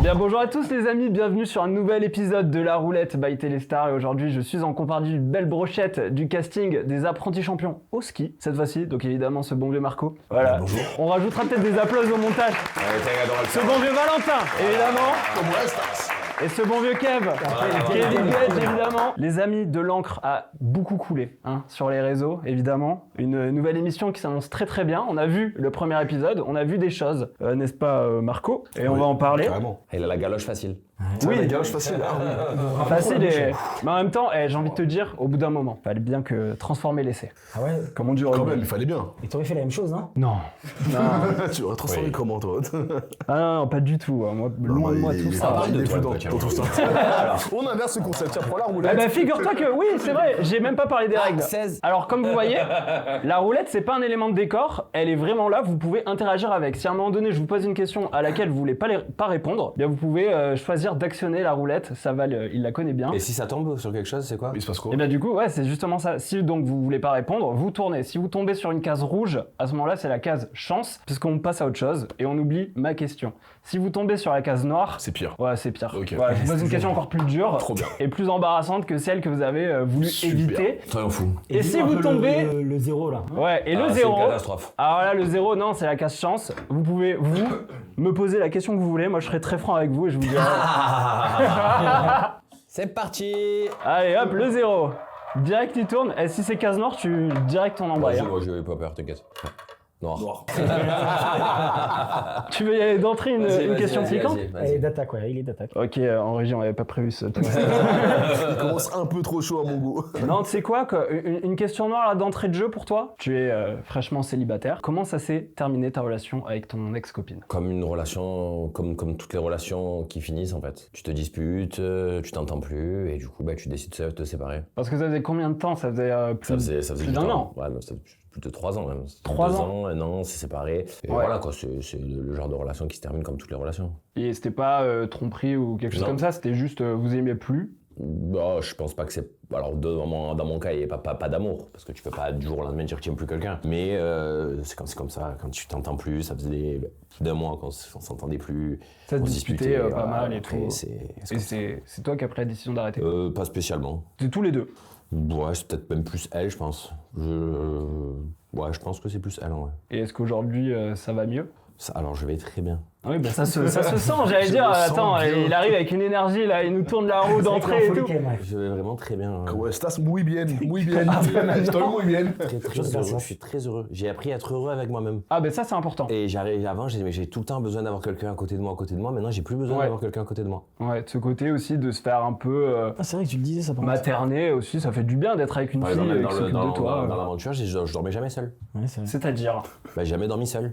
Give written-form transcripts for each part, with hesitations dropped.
Bien, bonjour à tous les amis, bienvenue sur un nouvel épisode de La Roulette by Téléstar. Et aujourd'hui, je suis en compagnie d'une belle brochette du casting des apprentis champions au ski, cette fois-ci. Donc évidemment, ce bon vieux Marco. Voilà. Bonjour. On rajoutera peut-être des applaudissements au montage. Ce bon vieux Valentin, évidemment. Et ce bon vieux Kev, Kevin Gage, évidemment. Les amis de l'encre a beaucoup coulé sur les réseaux, évidemment. Une nouvelle émission qui s'annonce très très bien. On a vu le premier épisode, on a vu des choses, n'est-ce pas Marco? Et on va en parler. Carrément. Il a la galoche facile. Oui, la galoche facile. Ah oui. facile mais en même temps, j'ai envie de te dire, au bout d'un moment, fallait bien que transformer l'essai. Ah ouais. Comme on dit au Quand rugby. même, il fallait bien. Et t'aurais fait la même chose, non? Non. Tu aurais transformé comment, toi? Ah non, pas du tout. Moi, loin de moi tout ça. Il est fou toi, dans un peu, tout ça. On inverse le concept. Tiens, prends la Ah roulette. bah figure-toi que oui, c'est vrai, j'ai même pas parlé des règles. 16. Alors comme vous voyez, la roulette c'est pas un élément de décor, elle est vraiment là, vous pouvez interagir avec. Si à un moment donné je vous pose une question à laquelle vous voulez pas répondre, bien vous pouvez choisir d'actionner la roulette, ça va, il la connaît bien. Et si ça tombe sur quelque chose, c'est quoi? Il se passe quoi? Et bien du coup, ouais, c'est justement ça. Si donc vous voulez pas répondre, vous tournez. Si vous tombez sur une case rouge, à ce moment-là c'est la case chance, puisqu'on passe à autre chose et on oublie ma question. Si vous tombez sur la case noire, C'est pire. ouais, c'est pire. Ok. Voilà, je vous pose une question encore plus dure Trop bien. et plus embarrassante que celle que vous avez voulu Super. éviter. Soyons fous. Et si vous tombez... Le zéro là. Ouais, et le C'est zéro... une catastrophe. Alors là, le zéro, non, c'est la case chance. Vous pouvez, vous, me poser la question que vous voulez. Moi, je serai très franc avec vous et je vous dirai... C'est parti. Allez, hop, le zéro. Direct, il tourne. Et si c'est case noire, tu direct ton embraye. Moi, je vais pas peur, t'inquiète. Noir. Tu veux y aller d'entrée une question piquante? Il est d'attaque, ouais, il est d'attaque. Ok, en régie, on n'avait pas prévu ça. Il commence un peu trop chaud à mon goût. Non, tu sais quoi, une question noire là, d'entrée de jeu pour toi. Tu es fraîchement célibataire. Comment ça s'est terminé ta relation avec ton ex-copine? Comme une relation, comme toutes les relations qui finissent en fait. Tu te disputes, tu t'entends plus et du coup tu décides de te séparer. Parce que ça faisait combien de temps? Ça faisait Ça faisait plus du d'un temps. an. Ouais, non, ça faisait plus de 3 ans même. 3 2 ans. ans, 1 an, c'est séparé. Et Ouais. voilà quoi, c'est le genre de relation qui se termine comme toutes les relations. Et c'était pas tromperie ou quelque chose Non. comme ça, c'était juste vous aimiez plus. Bah, je pense pas que c'est... Alors, dans mon cas, il n'y a pas d'amour, parce que tu peux pas du jour au lendemain dire que tu n'aimes plus quelqu'un. Mais c'est comme ça, quand tu t'entends plus, ça faisait plus d'un mois qu'on s'entendait plus. Ça se on se disputait pas voilà, mal et après, tout. c'est Et comme ça. c'est toi qui as pris la décision d'arrêter. Pas spécialement. C'est tous les deux. Ouais, c'est peut-être même plus elle, je pense. Ouais, je pense que c'est plus elle, ouais. Et est-ce qu'aujourd'hui ça va mieux? Alors, je vais très bien. Ah oui, bah ça se sent, j'allais Je dire. me sens Attends, bien. il arrive avec une énergie là, il nous tourne la roue d'entrée et tout. Je vais vraiment très bien. Ouais, estás muy bien, muy bien. Estoy muy bien. Très heureux, je suis très heureux. J'ai appris à être heureux avec moi-même. Ah ben ça c'est important. Et avant, j'ai tout le temps besoin d'avoir quelqu'un à côté de moi. Maintenant, j'ai plus besoin Ouais. d'avoir quelqu'un à côté de moi. Ouais, de ce côté aussi de se faire un peu Ah, c'est vrai que tu le disais ça par contre. materner aussi, ça fait du bien d'être avec une Par fille exemple, qui s'occupe de toi. dans l'aventure, je dormais jamais seul. Ouais, c'est vrai. C'est-à-dire J'ai jamais dormi seul.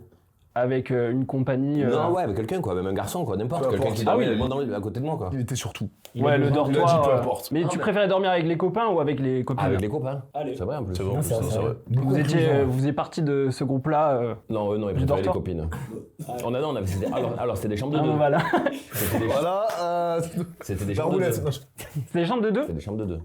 avec une compagnie. Non, ouais, avec quelqu'un, quoi. Même un garçon, quoi. N'importe. Peu Quelqu'un importe. qui Ah dormait oui. à côté de moi, quoi. Il était sur tout. Ouais, le Il a dit dortoir. peu importe. Mais Non, tu mais- préférais dormir avec les copains ou avec les copines? Avec les copains. Allez. C'est vrai, en plus. C'est vrai, Non, c'est vrai, c'est c'est vrai. vrai. Donc vous faisiez partie de ce groupe-là. Non, non, ils Du préféraient les dortoir. copines. On avait... Alors, c'était des chambres de Ah deux. bon, voilà. C'était des... Voilà, C'était des la chambres de roulette. deux. C'est des chambres de deux? C'était des chambres de deux.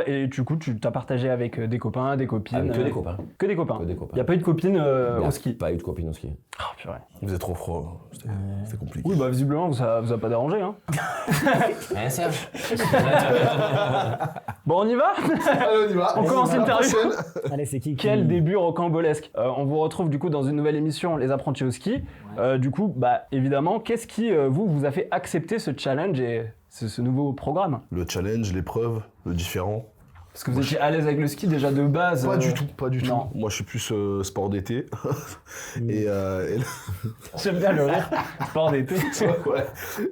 Et du coup, tu t'as partagé avec des copains, des copines. Avec que des copains. Que des copains. Que des copains. Y a pas eu de copine Il y a au ski. Pas eu de copine au ski. Ah purée. Vous êtes trop froid. C'était compliqué. Oui, bah visiblement, ça vous a pas dérangé, hein. Hein, Serge? Bon, on y va? Allez, on y va. On commence l'interview. Allez, c'est qui Quel début rocambolesque. On vous retrouve du coup dans une nouvelle émission, Les Apprentis au ski. Du coup, bah évidemment, qu'est-ce qui vous a fait accepter ce challenge et ce nouveau programme? Le challenge, l'épreuve, le différent. Parce que vous étiez à l'aise avec le ski déjà de base. Pas du tout, pas du tout. non. Moi, je suis plus sport d'été. et J'aime bien le rire. Sport d'été. ouais.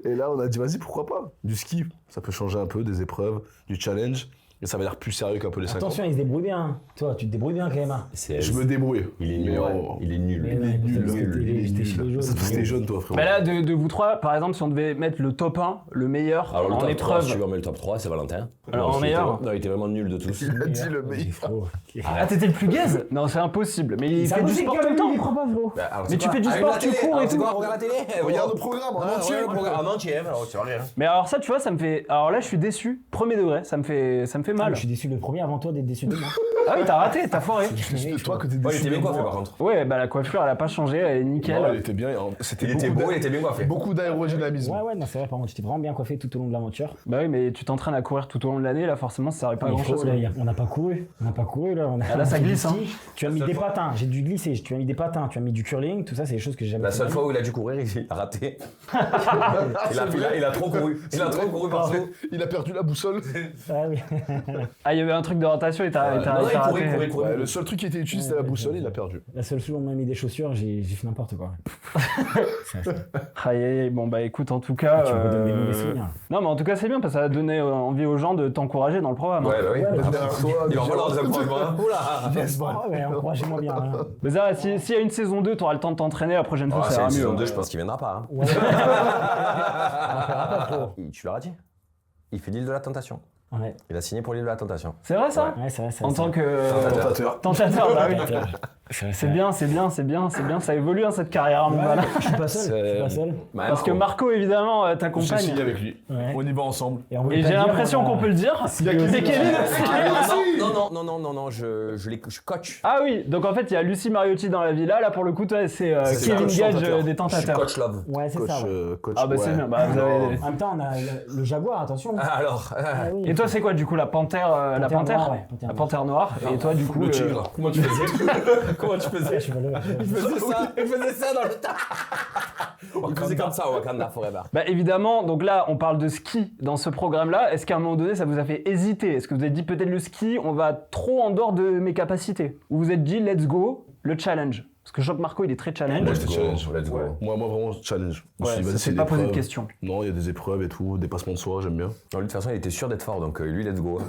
Et là, on a dit, vas-y, pourquoi pas? Du ski, ça peut changer un peu, des épreuves, du challenge. Et ça va l'air plus sérieux qu'un peu les 50. Attention, il se débrouille bien. Toi, tu te débrouilles bien quand même. Hein. Je me débrouille. Il est nul. Mais Ouais. oh, Il est nul. Mais Il est ouais, nul, parce que nul, il est j'étais chez les nul. jaunes. Ça, parce que t'es jeune, toi, frérot. Mais là, de vous trois, par exemple, si on devait mettre le top 1, le meilleur Alors, le en top 3, épreuve. si tu veux, on met le top 3, c'est Valentin. Alors, en il meilleur était- Non, il était vraiment nul de tous. Il a dit le C'est meilleur. faux. Ah, t'étais le plus gaze? Non, c'est impossible. Mais il C'est fait du impossible sport quand tout le même, temps. il prend pas gros. Mais tu fais du sport, tu cours et tout. Regarde la télé. Regarde le programme en entier. En entier, alors tu vas rien. Mais alors ça, tu vois, ça me fait... Alors là, je suis déçu. Premier degré, ça me fait Ah, mal. je suis déçu le premier avant toi d'être déçu de moi. Ah oui, t'as raté, t'as foiré. Juste toi que t'es Ouais, il déçu. était bien de coiffé moi. par contre. Ouais, bah la coiffure, elle a pas changé, elle est nickel. Non, il était bien. Il était beau, il était bien coiffé. Beaucoup d'aérodynamisme. Ouais, non, c'est vrai, par contre, j'étais vraiment bien coiffé tout au long de l'aventure. Bah oui, mais tu t'entraînes à courir tout au long de l'année, là, forcément, ça servait pas à Il grand faut, chose. là, on n'a pas couru. Là. Ah, là, ça glisse, hein. Tu as mis des patins, j'ai dû glisser. Tu as mis des patins, tu as mis du curling, tout ça, c'est des choses que j'ai jamais La fait. seule fois où il a dû courir, il a raté. il a trop couru. Il a trop couru partout. Il a perdu la boussole. Ah oui. Ah, il y avait un truc de rotation et t'as Non, il raté. courait. Ouais, le seul truc qui était utile, c'était la boussole, il a perdu. La seule fois où on m'a mis des chaussures, j'ai fait n'importe quoi. Aïe, aïe, aïe. Bon, bah écoute, en tout cas. Tu me redonnes des mauvais souvenirs. Non, mais en tout cas, c'est bien parce que ça a donné envie aux gens de t'encourager dans le programme. hein. Ouais, bah oui. Ouais, Derrière toi, Il va falloir des approches. Oula. Ah ouais, encouragez-moi bien. Hein. Mais ça, s'il y a une saison 2, t'auras le temps de t'entraîner, la prochaine fois, Ah, ça c'est ira une mieux. saison 2, je pense qu'il viendra pas. Ouais. Tu l'auras dit. Il fait l'île de la tentation. Ouais. Il a signé pour l'île de la tentation. C'est vrai ça Ouais, c'est vrai. En tant que. Tentateur. Tentateur, bah oui. C'est C'est bien, ça évolue hein, cette carrière à Montbala. Je suis pas seul. Parce que Marco, évidemment, J'ai t'accompagne. signé avec lui. Ouais. On y va ensemble. on voulait Et pas j'ai dire, l'impression on a- qu'on peut le dire. Il y a C'est Kevin aussi. Non, je coach. Ah oui, donc en fait, il y a Lucie Mariotti dans la villa. Là, pour le coup, toi, c'est C'est Kevin coach Gage tentateur. des Je suis tentateurs. coach love. Ouais, c'est Coach, ça. Ouais. coach. Ah bah c'est ouais. bien, bah, vous avez... En même temps, on a le jaguar, attention. Ah, alors. Ah oui. Et toi, c'est quoi du coup la panthère la Panthère panthère noire, ouais, panthère La noire. panthère noire. Et toi, du coup, Le tigre. Comment tu faisais Comment tu Ouais, faisais je suis pas là. Il faisait ça dans le tas. Il faisait comme ça au Wakanda Forever. Bah évidemment, donc là, on parle de ski dans ce programme-là. Est-ce qu'à un moment donné, ça vous a fait hésiter? Est-ce que vous avez dit peut-être le ski, on va trop en dehors de mes capacités? Ou vous êtes dit, let's go, le challenge? Parce que je vois que Marco, il est très challenge. Moi, j'étais challenge. Let's go. Moi, vraiment, challenge. Je me Ouais, suis dit, vas-y, c'est des pas posé de épreuves. questions. Non, il y a des épreuves et tout, dépassement de soi, j'aime bien. Non, lui, de toute façon, il était sûr d'être fort, donc lui, let's go.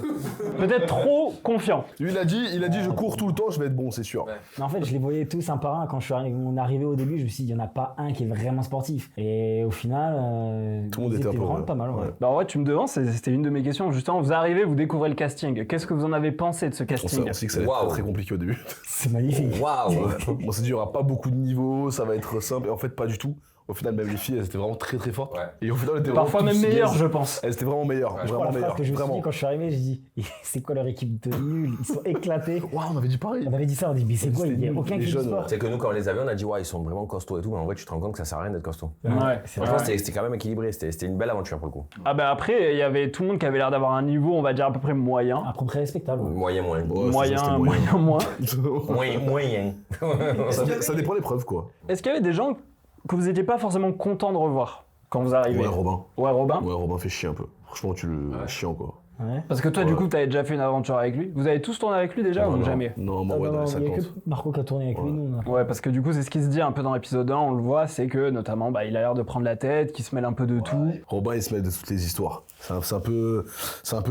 Peut-être trop confiant. Lui, il a dit, je cours tout le temps, je vais être bon, c'est sûr. Mais en fait, je les voyais tous un par un. Quand on est arrivé au début, je me suis dit, il n'y en a pas un qui est vraiment sportif. Et au final, Tout le monde ils était un étaient peu, vraiment ouais. pas mal. Ouais. Ouais. Bah en vrai, tu me devances, c'était une de mes questions. Justement, vous arrivez, vous découvrez le casting. Qu'est-ce que vous en avez pensé de ce On casting? sait que ça va être Waouh. très, très compliqué au début. C'est magnifique. Waouh. On s'est dit, il n'y aura pas beaucoup de niveaux, ça va être simple. Et en fait, pas du tout. Au final, même les filles, elles étaient vraiment très très fortes. Ouais. Et au final, elles étaient Parfois vraiment même tous meilleur, gaze. je pense. Elles étaient vraiment meilleures. Ouais, Je crois Vraiment la phrase meilleures. que je me suis Vraiment. dit quand je suis arrivé, j'ai dit, c'est quoi leur équipe de nuls? Ils sont éclatés. Waouh, on avait dit pareil. On avait dit ça, on dit, mais c'est quoi? Il n'y a C'était aucun nul, qui les fait du jeunes, sport. C'est que nous, quand on les avait, on a dit, ouais, ils sont vraiment costauds et tout, mais en vrai, tu te rends compte que ça sert à rien d'être costaud. Ouais. Franchement, Ouais. c'était quand même équilibré, c'était une belle aventure pour le coup. Ah bah après, il y avait tout le monde qui avait l'air d'avoir un niveau, on va dire à peu près moyen. À peu près respectable. Moyen. Ouais, c'est ça, moyen, c'était moins. Moyen. Ça dépend des preuves, quoi. Est-ce qu'il y avait des gens que vous n'étiez pas forcément content de revoir quand vous arrivez? Ouais, Robin. Ouais, Robin. Ouais, Robin fait chier un peu. Franchement, tu le chiant, quoi. Ouais. Parce que toi, du Ouais. coup, t'avais déjà fait une aventure avec lui. Vous avez tous tourné avec lui déjà ou non, jamais? Non, moi, Non, ouais, dans non, les il n'y a 50. que Marco qui a tourné avec lui, nous. on a- Ouais, parce que du coup, c'est ce qui se dit un peu dans l'épisode 1, on le voit, c'est que notamment, bah, il a l'air de prendre la tête, qu'il se mêle un peu de tout. Robin, il se met de toutes les histoires. C'est un peu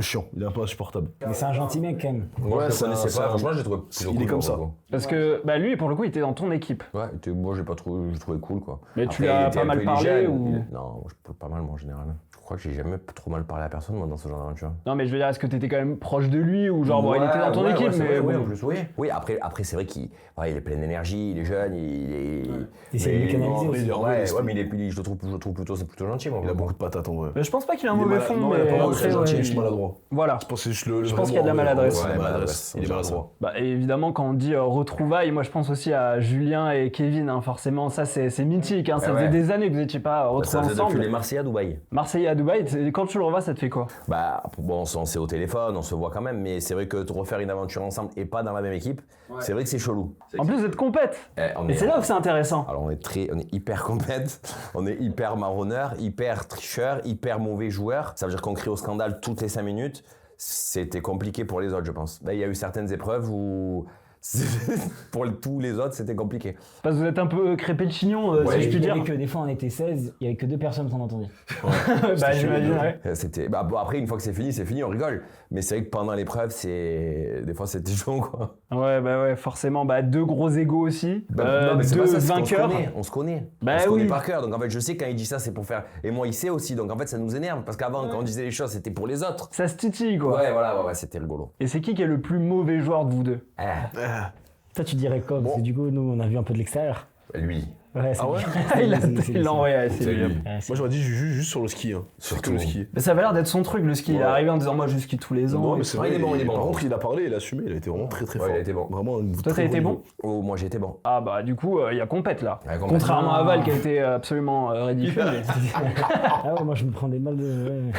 chiant. Il est un peu insupportable. Mais c'est un gentil mec, quand même. Moi, je c'est le un- connaissais c'est pas, un- franchement, j'ai trouvé plutôt il est cool, comme pour ça. le coup. Parce que bah, lui, pour le coup, il était dans ton équipe. Ouais, moi, j'ai trouvé cool, quoi. Mais tu Après, l'as il était pas un mal peu parlé illégal. ou... Non, je peux pas mal, moi, en général. Je crois que j'ai jamais trop mal parlé à personne, moi, dans ce genre d'aventure. Non, mais je veux dire, est-ce que t'étais quand même proche de lui ou genre, bon, il était dans ton Ouais, équipe, c'est mais vrai, bon. en plus, oui. Oui, après c'est vrai qu'il il est plein d'énergie, il est jeune, il est. T'essayes de le canaliser non, aussi. mais- Ouais, c'est- ouais, mais je le trouve plutôt, c'est plutôt gentil, moi. Il a beaucoup de patates, en vrai. Mais je pense pas qu'il a un Il est mauvais malade- fond, non, il a mais pas après, c'est gentil, ouais, il est juste maladroit. Voilà. Je pense que c'est le Je pense qu'il y a de la maladresse. Ouais, Ouais, maladresse. Il est maladresse. maladroit. Bah, et évidemment, quand on dit retrouvailles, moi je pense aussi à Julien et Kevin, hein, forcément, ça c'est mythique. Hein, ça Ouais, faisait ouais. des années que vous n'étiez pas Ça retrouvés faisait depuis ensemble. les Marseillais à Dubaï. Marseillais à Dubaï, quand tu le revois, ça te fait quoi? Bah, bon, on s'est au téléphone, on se voit quand même, mais c'est vrai que de refaire une aventure ensemble et pas dans la même équipe, c'est vrai que c'est chelou. En plus, vous êtes compète. Et c'est là où c'est intéressant. Alors on est hyper compète, on est hyper marronneur, hyper tricheur, hyper mauvais joueur. Ça veut dire qu'on crie au scandale toutes les 5 minutes. C'était compliqué pour les autres, je pense. Là, il y a eu certaines épreuves où pour tous les autres, c'était compliqué. Parce que vous êtes un peu crépé de chignon, Ouais, si je puis Il y dire. avait que des fois on était 16, il y avait que 2 personnes qu'on entendait. Bah, j'imagine, ouais. C'était bon, après une fois que c'est fini, on rigole. Mais c'est vrai que pendant l'épreuve, des fois c'était chaud, quoi. Ouais, bah ouais, forcément. Bah, 2 gros égos aussi. Non, mais c'est 2 pas ça, c'est qu'on vainqueurs. on se connaît. Bah on se connaît oui. par cœur. Donc en fait, je sais quand il dit ça, c'est pour faire. Et moi, il sait aussi. Donc en fait, ça nous énerve. Parce qu'avant, quand on disait les choses, c'était pour les autres. Ça se titille, quoi. Ouais, voilà, ouais, c'était rigolo. Et c'est qui est le plus mauvais joueur de vous deux? Ah, Toi tu dirais quoi? Parce que du coup, nous on a vu un peu de l'extérieur. lui. Ouais, c'est Ah ouais Il l'a envoyé, c'est lui. Moi j'aurais dit juste sur le ski. Surtout le ski. Mais ça avait l'air d'être son truc, le ski. Il est Ouais. arrivé en disant moi je skie tous les ans. Non, et mais c'est Ouais, vrai, il est bon. Par contre, il a parlé, il a assumé, il a été vraiment très très Ouais, fort. il a été bon. Vraiment un Toi, très t'as été bon bon niveau. Oh, moi j'ai été bon. Ah bah du coup, il y a compète là. Ouais, compète. Contrairement à Val qui a été absolument ridicule. mais- Ah ouais, moi je me prends des balles de.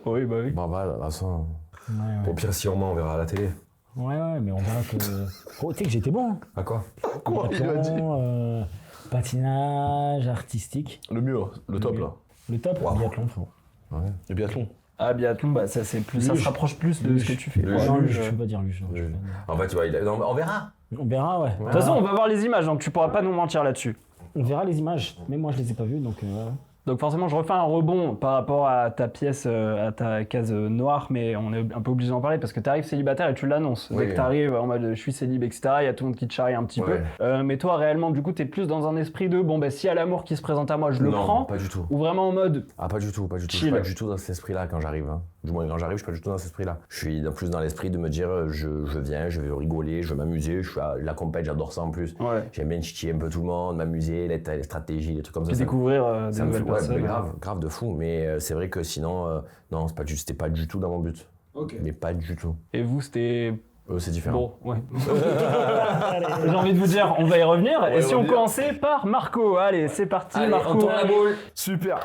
oui, bah oui. Bah, là, ça. Ouais, Au pire, si on ment, on verra à la télé. ouais, mais on verra que. Oh, tu sais que j'étais bon. Hein. À quoi? Quoi il a dit Biathlon, patinage, artistique. Le mieux, le top mieux. là. Le top, Wow. biathlon, frérot. Le biathlon. Ah biathlon, bah ça c'est plus, ça se Luge. rapproche plus de ce que Luge. tu fais. Luge. Non, Luge, luge, je peux pas dire luge. Non, je peux pas dire. En fait, tu vois, non, on verra. On verra, ouais. De toute façon, on va voir les images, donc tu pourras pas nous mentir là-dessus. On verra les images. Mais moi, je les ai pas vues, donc. Donc forcément, je refais un rebond par rapport à ta pièce, à ta case noire, mais on est un peu obligé d'en parler parce que tu arrives célibataire et tu l'annonces. Dès Oui. que tu arrives en mode je suis célib, etc., il y a tout le monde qui te charrie un petit Ouais. peu. Mais toi, réellement, du coup, tu es plus dans un esprit de bon, bah, s'il y a l'amour qui se présente à moi, je le Non, prends. pas du tout. Ou vraiment en mode Ah, pas du tout. Je Chill. suis pas du tout dans cet esprit-là quand j'arrive. Hein. Du moins, quand j'arrive, je suis pas du tout dans cet esprit-là. Je suis plus dans l'esprit de me dire, je viens, je veux rigoler, je veux m'amuser. Je suis à la compète, j'adore ça en plus. ouais, J'aime bien titiller un peu tout le monde, m'amuser, les stratégies, les trucs comme ça. puis ça me- découvrir des ça me fait, nouvelles ouais, personnes. mais grave de fou. Mais c'est vrai que sinon, non, c'était pas du tout dans mon but. Ok. Mais pas du tout. Et vous, c'était C'est différent. bon, ouais. J'ai envie de vous dire, on va y revenir. va Et y si on revenir. commençait par Marco, allez, c'est parti, Allez, Marco. on tourne la boule. Super.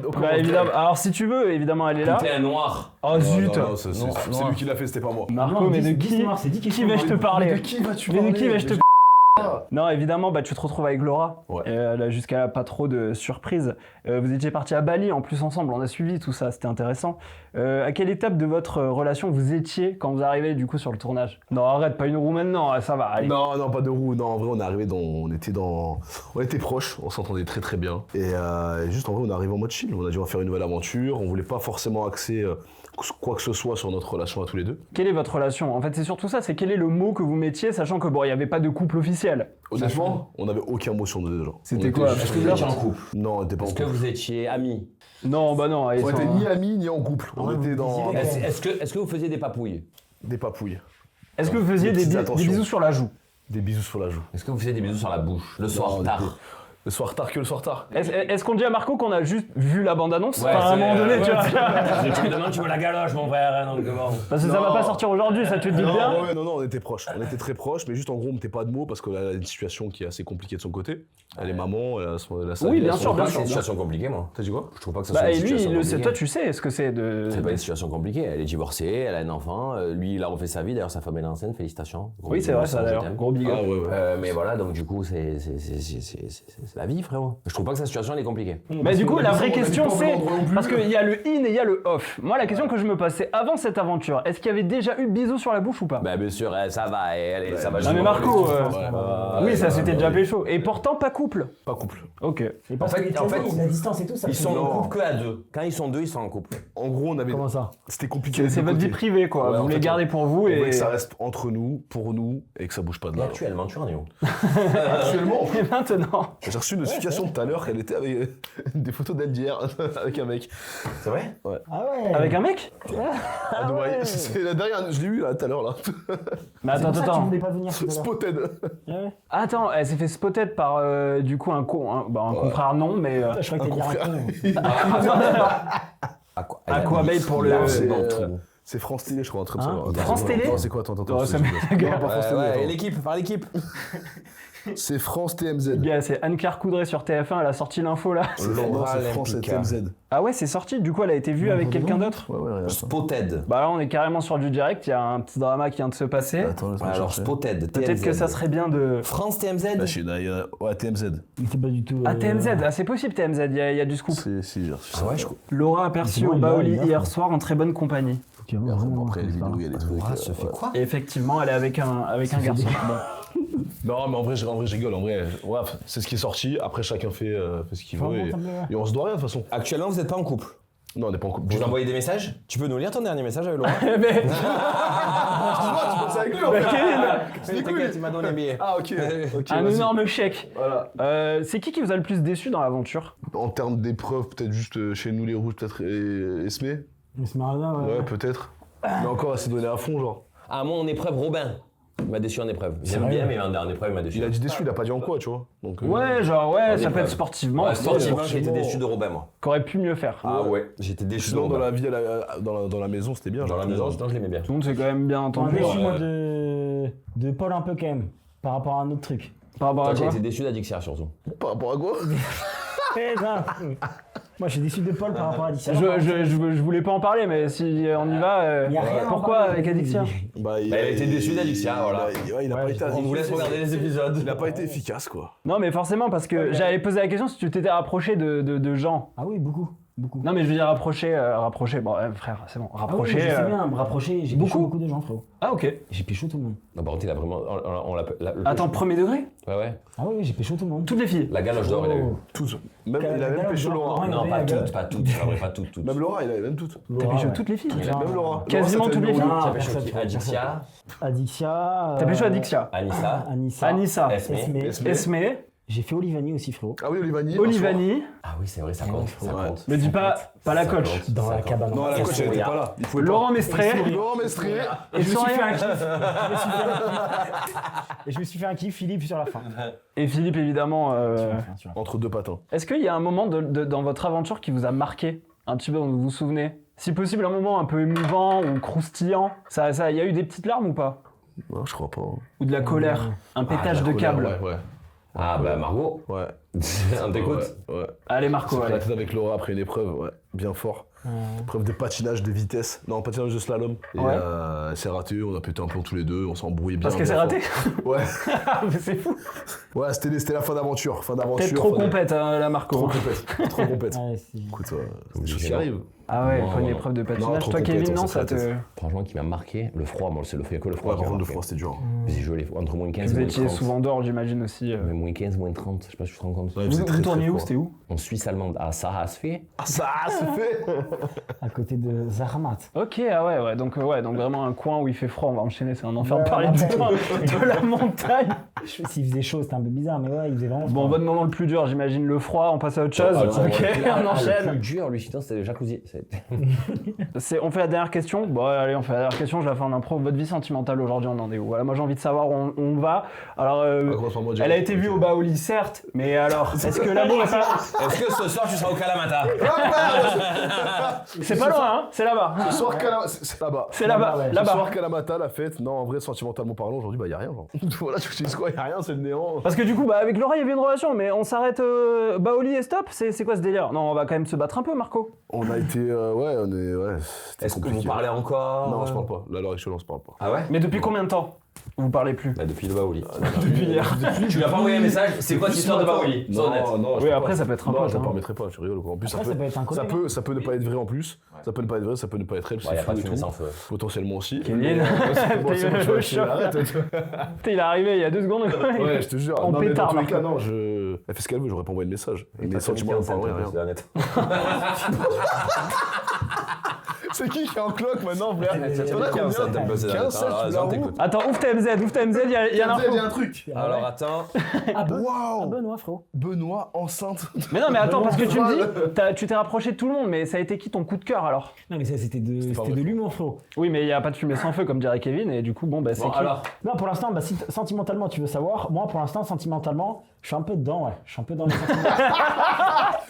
Donc, Bah évidemment. Alors si tu veux, évidemment, elle est là. T'es un noir. Oh zut. Non, c'est lui qui l'a fait, c'était pas moi. Marco, Non, mais de 10 qui noirs, c'est 10 qui questions. vais-je te parler De qui vas-tu Mais de parler qui vais-je te Mais Non, évidemment, bah, tu te retrouves avec Laura. Ouais. Là, jusqu'à pas trop de surprises. Vous étiez partis à Bali en plus ensemble, on a suivi tout ça, c'était intéressant. À quelle étape de votre relation vous étiez quand vous arrivez du coup sur le tournage? Non, arrête, pas une roue maintenant, ça va, allez. Non, pas de roue. Non, en vrai, on est arrivé on était proches, on s'entendait très très bien. Et juste en vrai, on est arrivé en mode chill. On a dit on va faire une nouvelle aventure. On voulait pas forcément axer quoi que ce soit sur notre relation à tous les deux. Quelle est votre relation? En fait, c'est surtout ça, c'est quel est le mot que vous mettiez, sachant que bon, il n'y avait pas de couple officiel. Honnêtement, on n'avait aucun mot sur nous deux déjà. C'était On était quoi? juste- Est-ce que vous étiez en couple? Non, on était pas en Est-ce que couple. vous étiez amis? Non, bah non, allez, On ça était va. ni amis ni en couple. On Ouais, était vous dans disiez- Est-ce que vous faisiez des papouilles? des papouilles, Est-ce que vous faisiez Des petites des attentions. bisous sur la joue? des bisous sur la joue. Est-ce que vous faisiez des bisous sur la bouche? Le soir Non, tard? Le soir tard que le soir tard. Est-ce qu'on dit à Marco qu'on a juste vu la bande-annonce? Ouais, Enfin, à un c'est- moment donné, ouais, tu vois. Tu me demandes, tu veux la galoche, mon frère, donc bon. Parce que ça va Non. pas sortir aujourd'hui, ça tu te dis bien. Non, on était proches. On était très proches, mais juste en gros, on mettait pas de mots parce qu'elle a une situation qui est assez compliquée de son côté. Elle est maman, elle a sa Oui, vie, bien elle a son sûr, bien couple. C'est une situation compliquée, moi. T'as dit quoi? Je trouve pas que ça Bah, soit une et lui, situation il le sait. compliquée. Toi, tu sais ce que c'est de. C'est pas une situation compliquée. Elle est divorcée, elle a un enfant. Lui, il a refait sa vie. D'ailleurs, sa femme est enceinte. Félicitations. Gros Oui, c'est vrai, bisous, ça je d'ailleurs. t'aime. Gros big up. Ah ouais. Mais voilà, donc du coup, c'est la vie, frérot. Je trouve pas que sa situation elle est compliquée. Mais du coup, la vraie on habite question pas au c'est. même endroit non plus. Parce qu'il y a le in et il y a le off. Moi, la question que je me pose, c'est avant cette aventure, est-ce qu'il y avait déjà eu bisous sur la bouche ou pas? Bah, bien sûr, ça va. Ça va. Non, mais Marco. Ouais. Oui, ça c'était déjà pécho. Et pourtant, pas couple. Pas couple. Ok. Et parce En fait, que les en fait, téléphone, la distance et tout, ça. Ils sont Non. en couple que à deux. Quand ils sont deux, ils sont en couple. En gros, on avait. Comment ça? C'était compliqué. C'est des deux votre vie côtés. privée, quoi. Ouais, Vous en les fait, gardez pour vous On voulait et. que ça reste entre nous, pour nous, et que ça bouge pas de Et là. actuellement, tu en es où? Et Actuellement, maintenant. j'ai reçu une notification tout à l'heure qu'elle était avec des photos d'elle d'hier avec un mec. C'est vrai? Ah ouais. Avec un mec? À Dubaï. C'est la dernière, je l'ai eu là tout à l'heure là. Mais C'est attends, pour ça que tu attends. voulais pas venir tout à l'heure. Spotted. Ouais. Attends, elle s'est fait spotted par du coup un confrère non, mais. Je crois que t'es confrère. À quoi? Aquababe pour le. C'est France Télé, je crois, un truc Hein comme ça. France Télé Attends, c'est quoi? Attends. Oh, ça c'est- m'est- Non, pas France Télé. attends. l'équipe, par l'équipe. C'est France TMZ. Gars, c'est Anne-Claire Coudray sur TF1, elle a sorti l'info là. Non, c'est France Olympica. TMZ. Ah ouais, c'est sorti, du coup elle a été vue Non, avec pas quelqu'un bon. d'autre? Ouais, regarde ça. Spotted. Bah là on est carrément sur du direct, il y a un petit drama qui vient de se passer. Attends, laisse-moi Alors, chercher. Spotted. Peut-être TMZ. que ça serait bien de... France TMZ. Là, ouais, TMZ. C'est pas du tout. Ah TMZ, ah c'est possible TMZ, il y a du scoop. Si, j'ai reçu ça. Ah ouais, je Laura aperçue C'est bon, au il va, Baoli il va, hier quoi. soir en très bonne compagnie. Ok, bon, vraiment, Après, les c'est pas vidéos, il y a des trucs. Laura se fait ouais. quoi? Et effectivement, elle est avec un garçon. Non, mais en vrai, je rigole. En vrai, ouais, c'est ce qui est sorti. Après, chacun fait ce qu'il veut. Vraiment, Et, ça me plaît, ouais. et on se doit rien de toute façon. Actuellement, vous n'êtes pas en couple. Non, on n'est pas en couple. Je vous ai envoyé des messages. Tu peux nous lire ton dernier message avec Laura? Mais... C'est avec lui en Mais fait. Kevin, T'inquiète, il m'a donné un billet. Ah, ok. un vas-y. énorme chèque. Voilà. C'est qui vous a le plus déçu dans l'aventure? En termes d'épreuves, peut-être juste chez nous les rouges, peut-être Esmé. Esmeralda, ouais. Ouais, peut-être. Mais encore, elle s'est donnée à fond, genre. Ah, moi, en épreuve, Robin. Il m'a déçu en épreuve. C'est J'aime vrai. bien, mais en épreuve, il m'a déçu. Il a dit déçu, il a pas dit en quoi, tu vois. Donc, Ouais, genre, ouais, En ça peut épreuve. être sportivement. Ouais, aussi, sportivement, sportivement. j'ai été déçu de Robin, moi. Qu'aurait pu mieux faire. Ah ouais, j'étais déçu de Sinon, dans Robin. la vie, dans la maison, c'était bien. Dans la genre, maison, je l'aimais bien. Tout le monde s'est quand même bien Un entendu. déçu, Ouais. moi, de Paul un peu quand même, par rapport à un autre truc. Par rapport Toi, à j'ai quoi été déçu d'Adixia, surtout. Par rapport à quoi? Moi, je suis déçu de Paul par rapport à Adixia. je voulais pas en parler, mais si on y va. Il y a rien à en Pourquoi parler. avec Adixia Bah, il a été déçu d'Adixia, voilà. Il a pas été On vous laisse regarder les épisodes. Il a pas été efficace, quoi. Non, mais forcément, parce que j'allais poser la question si tu t'étais rapproché de gens. Ah oui, beaucoup. Non, mais je veux dire rapproché. Bon, frère, c'est bon. Ah oui, Rapproché. je sais bien, me rapprocher, j'ai pécho beaucoup de gens, frérot. Ah, ok. J'ai pécho tout le monde. Non, par contre, il a vraiment. On l'a. Attends, premier degré? Ouais, ouais. Ah oui, j'ai pécho tout le monde. Toutes les filles. La galoche d'or, il a eu. Toutes. Même, Quel- il a même quel- pécho Laura. quel- Non, avait pas la toutes, galoche. pas toutes. C'est vrai, pas toutes. Même Laura, il avait même toutes. T'as Laura, pécho ouais. toutes les filles? Putain. Même Laura. Quasiment Laura, toutes les c'était filles. Laura. T'as Ah, pécho personne, qui personne. Adixia, Adixia. T'as pécho Adixia? Anissa. Anissa. Anissa. Esme. Esme. J'ai fait Olivani aussi, frérot. Ah oui, Olivani. Olivani. Ah oui, c'est vrai, ça compte. Ça Ouais. compte. Me dis pas la Ça coach. compte, Dans ça la compte. cabane. Non, la coach, elle était pas là. Il pouvait pas. Laurent Mestré. Laurent Mestré. Et je me suis Soria. fait un kiff. Et je me suis fait un kiff, Philippe, sur la fin. Et Philippe, évidemment. Sur la fin. Entre deux patins. Est-ce qu'il y a un moment dans votre aventure qui vous a marqué? Un petit peu dont vous vous souvenez? Si possible, un moment un peu émouvant ou croustillant. Il y a eu des petites larmes ou pas? Non, je crois pas. Ou de la colère? Un pétage de câble? Ouais, Ah bah Margot, ouais. on t'écoute. Ouais. Allez, Marco, C'est la allez. tête avec Laura après une épreuve, ouais. Bien fort. Épreuve de patinage de vitesse. Non, patinage de slalom. Et Ouais. elle s'est ratée, on a pété un plomb tous les deux, on s'est embrouillé bien. Parce qu'elle s'est bien ratée? fort. Ouais. Mais c'est fou. Ouais, c'était la fin d'aventure. Peut-être trop compète, hein, la Marco. Trop compète. Trop compète. Ouais, c'est- Écoute, c'est des choses qui arrivent. Ah ouais, Non, faut une non. épreuve de Non, patinage. trop Toi, compète, Kevin, on non, s'est ça fait te... Franchement, qui m'a marqué, le froid, moi, c'est le fait que le froid. Ouais, qui par m'a contre, le marqué. froid, c'était dur. J'ai joué entre moins 15 et Vous moins étiez 30. souvent dehors, j'imagine aussi. Mais moins 15, moins 30, je sais pas si tu te rends compte. Ouais, Vous, c'est vous très, tourniez très où? froid. C'était où? En Suisse allemande, à Sarasfe. Ah, ça se fait. à côté de Zahramat. Ok, ah ouais. Donc vraiment un coin où il fait froid, on va enchaîner, c'est un enfer de Ouais, parler ouais. de la montagne. S'il faisait chaud, c'était un peu bizarre, mais ouais, il faisait vraiment Bon, froid. votre moment le plus dur, j'imagine le froid, on passe à autre chose. Alors, Ok, on Le enchaîne. plus dur, lui, sinon, c'était le jacuzzi. On fait la dernière question. Bon, allez, on fait la dernière question, je la fais en impro. Votre vie sentimentale aujourd'hui, on en est où? Voilà, moi j'ai envie de savoir où on va. Alors, commence par moi, elle a été vue au Baoli, certes, mais alors, est-ce que l'amour est pas... Est-ce que ce soir, tu seras au Kalamata? C'est pas loin, hein? C'est là-bas. Ce soir, c'est là-bas. C'est là-bas, ouais. Ce là-bas. soir, Kalamata, la fête. Non, en vrai, sentimentalement parlant, aujourd'hui, bah, y a rien. Genre. Voilà, tu dis quoi? Y a rien, c'est le néant. Parce que du coup, avec Laura, il y avait une relation, mais on s'arrête Baoli et stop? C'est quoi ce délire? Non, on va quand même se battre un peu, Marco. On a été. Ouais, on est. Ouais. c'était Est-ce que vous compliqué. parlez encore? Non, je parle pas. Là, à l'heure actuelle, on se parle pas. Ah ouais? Mais depuis combien de temps vous parlez plus? Bah, depuis le Baoli. Depuis hier. Tu lui as pas envoyé un message? C'est quoi cette histoire de Baoli? Sois honnête. Non, je Oui, peux après, pas. ça peut être un Non, pote, je ne hein. permettrai pas, tu rigoles. En plus, Après, ça peut être un collègue. ça peut ne pas être vrai en plus. Ça peut ne pas être vrai, ça peut ne pas être elle. Il n'y a pas de fumée tout. sans feu. Potentiellement aussi. Kevin. Mais, c'est bon, c'est bon, Le tu vois, choc. arrête. Putain, il est arrivé il y a 2 secondes. Ouais, je te jure. En Non, mais pétard, dans tous les cas, Marco. non, elle fait ce qu'elle veut, j'aurais pas envoyé de message. Mais T'as sentiments, fait on parle 45, rien. c'est honnête. C'est qui est en cloque maintenant, frère? T'en as combien, t'as bossé dans la 15, tête. Alors, tu attends, l'as où? t'écoutes. Attends, ouvre TMZ, il y a l'info. Il y a un truc. Alors attends. Ah, bon Waouh! Benoît, frérot. Benoît enceinte. Mais non, mais attends, parce que tu me dis, tu t'es rapproché de tout le monde, mais ça a été qui ton coup de cœur alors? Non, mais ça, c'était pas de vrai. l'humour, frérot. Oui, mais il n'y a pas de fumée sans feu, comme dirait Kevin, et du coup, bon, bah c'est Bon, qui? alors. Non, pour l'instant, bah, si sentimentalement, tu veux savoir, moi, pour l'instant, sentimentalement, je suis un peu dedans, ouais. Je suis un peu dans les sentiments.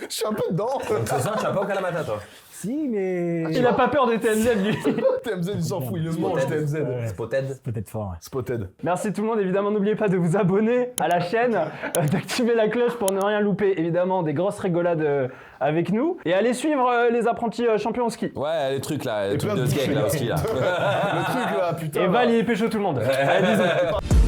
Je suis un peu dedans. Donc ce soir, tu vas pas au Kalamata, toi? Si, mais. Il a pas peur des TMZ, lui. TMZ, il s'en fout, il le mange, TMZ. Ouais. Spotted. Peut-être fort, ouais. Spotted. Merci tout le monde, évidemment, n'oubliez pas de vous abonner à la chaîne, d'activer la cloche pour ne rien louper, évidemment, des grosses rigolades avec nous, et allez suivre les apprentis champions au ski. Ouais, les trucs là, les Et trucs plein de de skate là, au ski là. Le truc là, putain. Et là. Val, il est pécho tout le monde. Allez, bisous.